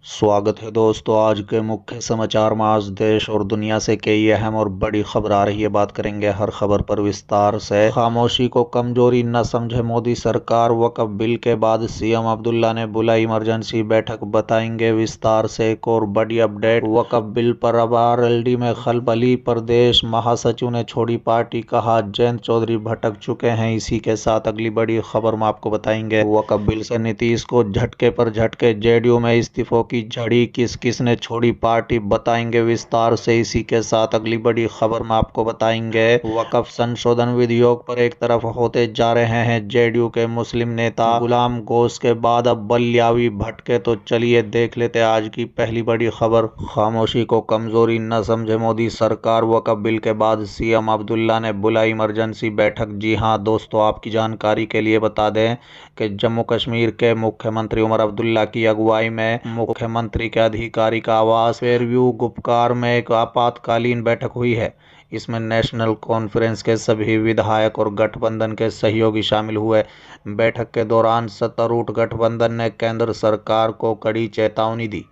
स्वागत है दोस्तों। आज के मुख्य समाचार में आज देश और दुनिया से कई अहम और बड़ी खबर आ रही है। बात करेंगे हर खबर पर विस्तार से। खामोशी को कमजोरी न समझे मोदी सरकार। वक्फ बिल के बाद सीएम अब्दुल्ला ने बुलाई इमरजेंसी बैठक, बताएंगे विस्तार से। एक और बड़ी अपडेट, वक्फ बिल पर अब आरएलडी में खलबली। प्रदेश महासचिव ने छोड़ी पार्टी, कहा जयंत चौधरी भटक चुके हैं। इसी के साथ अगली बड़ी खबर में आपको बताएंगे, वक्फ बिल से नीतीश को झटके पर झटके, जेडीयू में इस्तीफों की झड़ी, किस किस ने छोड़ी पार्टी, बताएंगे विस्तार से। इसी के साथ अगली बड़ी खबर में आपको बताएंगे, वक्फ संशोधन विधेयक पर एक तरफ होते जा रहे हैं जेडीयू के मुस्लिम नेता गुलाम घोष के बाद अब बलियावी भटके। तो चलिए देख लेते हैं आज की पहली बड़ी खबर। खामोशी को कमजोरी न समझे मोदी सरकार। वक्फ बिल के बाद सीएम अब्दुल्ला ने बुलाई इमरजेंसी बैठक। जी हां दोस्तों, आपकी जानकारी के लिए बता दें कि जम्मू कश्मीर के मुख्यमंत्री उमर अब्दुल्ला की अगुवाई में मुख्यमंत्री के आधिकारिक आवास फेयरव्यू गुपकार में एक आपातकालीन बैठक हुई है। इसमें नेशनल कॉन्फ्रेंस के सभी विधायक और गठबंधन के सहयोगी शामिल हुए। बैठक के दौरान सत्तारूढ़ गठबंधन ने केंद्र सरकार को कड़ी चेतावनी दी।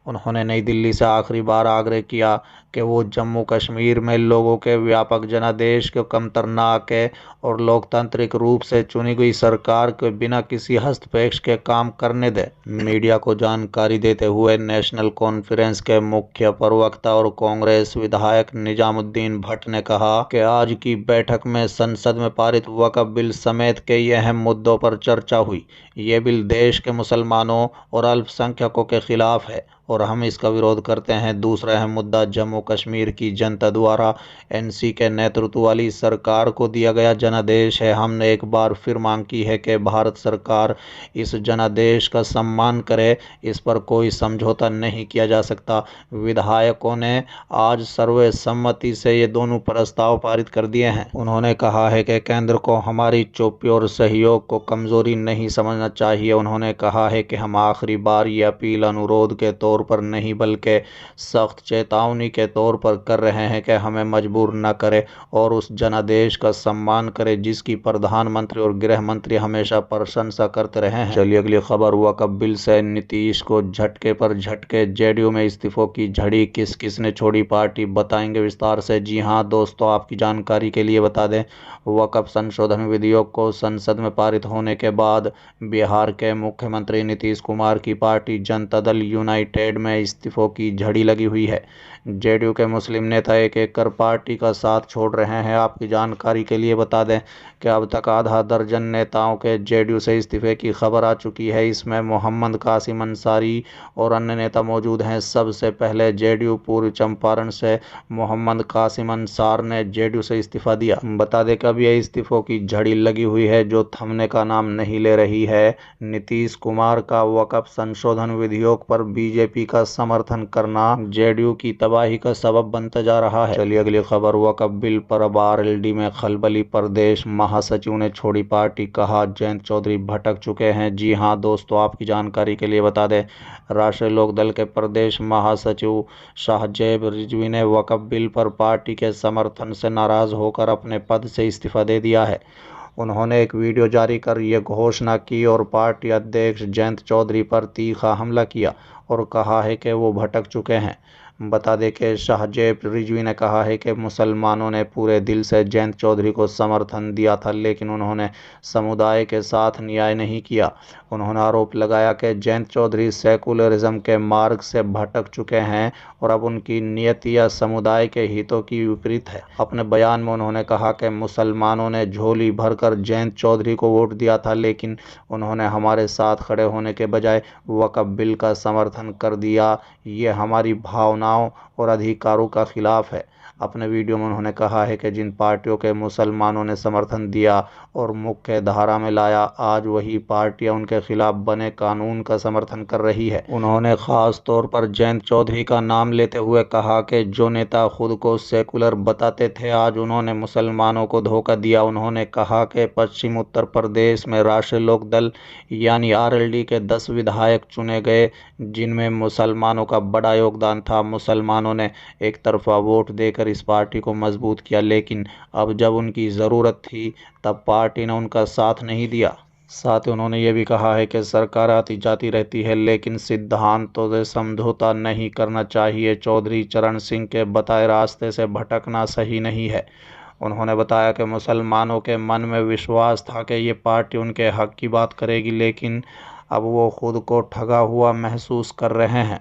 उन्होंने नई दिल्ली से आखिरी बार आग्रह किया कि वो जम्मू कश्मीर में लोगों के व्यापक जनादेश को कमतर न आके और लोकतांत्रिक रूप से चुनी गई सरकार के बिना किसी हस्तक्षेप के काम करने दे। मीडिया को जानकारी देते हुए नेशनल कॉन्फ्रेंस के मुख्य प्रवक्ता और कांग्रेस विधायक निजामुद्दीन भट्ट ने कहा कि आज की बैठक में संसद में पारित वक्फ बिल समेत कई अहम मुद्दों पर चर्चा हुई। ये बिल देश के मुसलमानों और अल्पसंख्यकों के खिलाफ है और हम इसका विरोध करते हैं। दूसरा अहम मुद्दा, जम्मू कश्मीर की जनता द्वारा एनसी के नेतृत्व वाली सरकार को दिया गया जनादेश है। हमने एक बार फिर मांग की है कि भारत सरकार इस जनादेश का सम्मान करे। इस पर कोई समझौता नहीं किया जा सकता। विधायकों ने आज सर्वसम्मति से ये दोनों प्रस्ताव पारित कर दिए हैं। उन्होंने कहा है कि केंद्र को हमारी चुप्पी और सहयोग को कमजोरी नहीं समझना चाहिए। उन्होंने कहा है कि हम आखिरी बार ये अपील अनुरोध के तौर पर नहीं बल्कि सख्त चेतावनी के तौर पर कर रहे हैं कि हमें मजबूर न करे और उस जनादेश का सम्मान करे जिसकी प्रधानमंत्री और गृह मंत्री हमेशा प्रशंसा करते रहे हैं। चलिए अगली खबर, वक्फ बिल से नीतीश को झटके पर झटके, जेडीयू में इस्तीफों की झड़ी, किस किस ने छोड़ी पार्टी, बताएंगे विस्तार से। जी हां दोस्तों, आपकी जानकारी के लिए बता दें, वक्फ संशोधन विधेयक को संसद में पारित होने के बाद बिहार के मुख्यमंत्री नीतीश कुमार की पार्टी जनता दल यूनाइटेड में इस्तीफों की झड़ी लगी हुई है। जेडीयू के मुस्लिम नेता एक एक कर पार्टी का साथ छोड़ रहे हैं। आपकी जानकारी के लिए बता दें कि अब तक आधा दर्जन नेताओं के जेडीयू से इस्तीफे की खबर आ चुकी है। इसमें मोहम्मद कासिम अंसारी और अन्य नेता मौजूद हैं। सबसे पहले जेडीयू पूर्व चंपारण से मोहम्मद कासिम अंसार ने जेडीयू से इस्तीफा दिया। बता दें कि अब यह इस्तीफों की झड़ी लगी हुई है जो थमने का नाम नहीं ले रही है। नीतीश कुमार का वक्फ संशोधन विधेयक पर बीजेपी का समर्थन करना जेडीयू की तबाही का सबब बनता जा रहा है। चलिए अगली खबर, वक्फ बिल पर अब आरएलडी में खलबली। प्रदेश महासचिव ने छोड़ी पार्टी, कहा जयंत चौधरी भटक चुके हैं। जी हां दोस्तों, आपकी जानकारी के लिए बता दें, राष्ट्रीय लोकदल के प्रदेश महासचिव साहजेब रिजवी ने वक्फ बिल पर पार्टी के समर्थन से नाराज होकर अपने पद से इस्तीफा दे दिया है। उन्होंने एक वीडियो जारी कर यह घोषणा की और पार्टी अध्यक्ष जयंत चौधरी पर तीखा हमला किया और कहा है कि वो भटक चुके हैं। बता दें कि साहजेब रिजवी ने कहा है कि मुसलमानों ने पूरे दिल से जयंत चौधरी को समर्थन दिया था, लेकिन उन्होंने समुदाय के साथ न्याय नहीं किया। उन्होंने आरोप लगाया कि जयंत चौधरी सेकुलरिज्म के मार्ग से भटक चुके हैं और अब उनकी नीयतियां समुदाय के हितों की विपरीत है। अपने बयान में उन्होंने कहा कि मुसलमानों ने झोली भरकर जयंत चौधरी को वोट दिया था, लेकिन उन्होंने हमारे साथ खड़े होने के बजाय वक्फ बिल का समर्थन कर दिया। ये हमारी भावनाओं और अधिकारों का खिलाफ है। अपने वीडियो में उन्होंने कहा है कि जिन पार्टियों के मुसलमानों ने समर्थन दिया और मुख्य धारा में लाया, आज वही पार्टियां उनके खिलाफ बने कानून का समर्थन कर रही है। उन्होंने खास तौर पर जयंत चौधरी का नाम लेते हुए कहा कि जो नेता खुद को सेकुलर बताते थे, आज उन्होंने मुसलमानों को धोखा दिया। उन्होंने कहा कि पश्चिम उत्तर प्रदेश में राष्ट्रीय लोकदल यानी आरएलडी के 10 विधायक चुने गए, जिनमें मुसलमानों का बड़ा योगदान था। मुसलमानों ने एक तरफा वोट देकर इस पार्टी को मजबूत किया, लेकिन अब जब उनकी ज़रूरत थी तब पार्टी ने उनका साथ नहीं दिया। साथ ही उन्होंने ये भी कहा है कि सरकार आती जाती रहती है, लेकिन सिद्धांतों से समझौता नहीं करना चाहिए। चौधरी चरण सिंह के बताए रास्ते से भटकना सही नहीं है। उन्होंने बताया कि मुसलमानों के मन में विश्वास था कि ये पार्टी उनके हक की बात करेगी, लेकिन अब वो खुद को ठगा हुआ महसूस कर रहे हैं।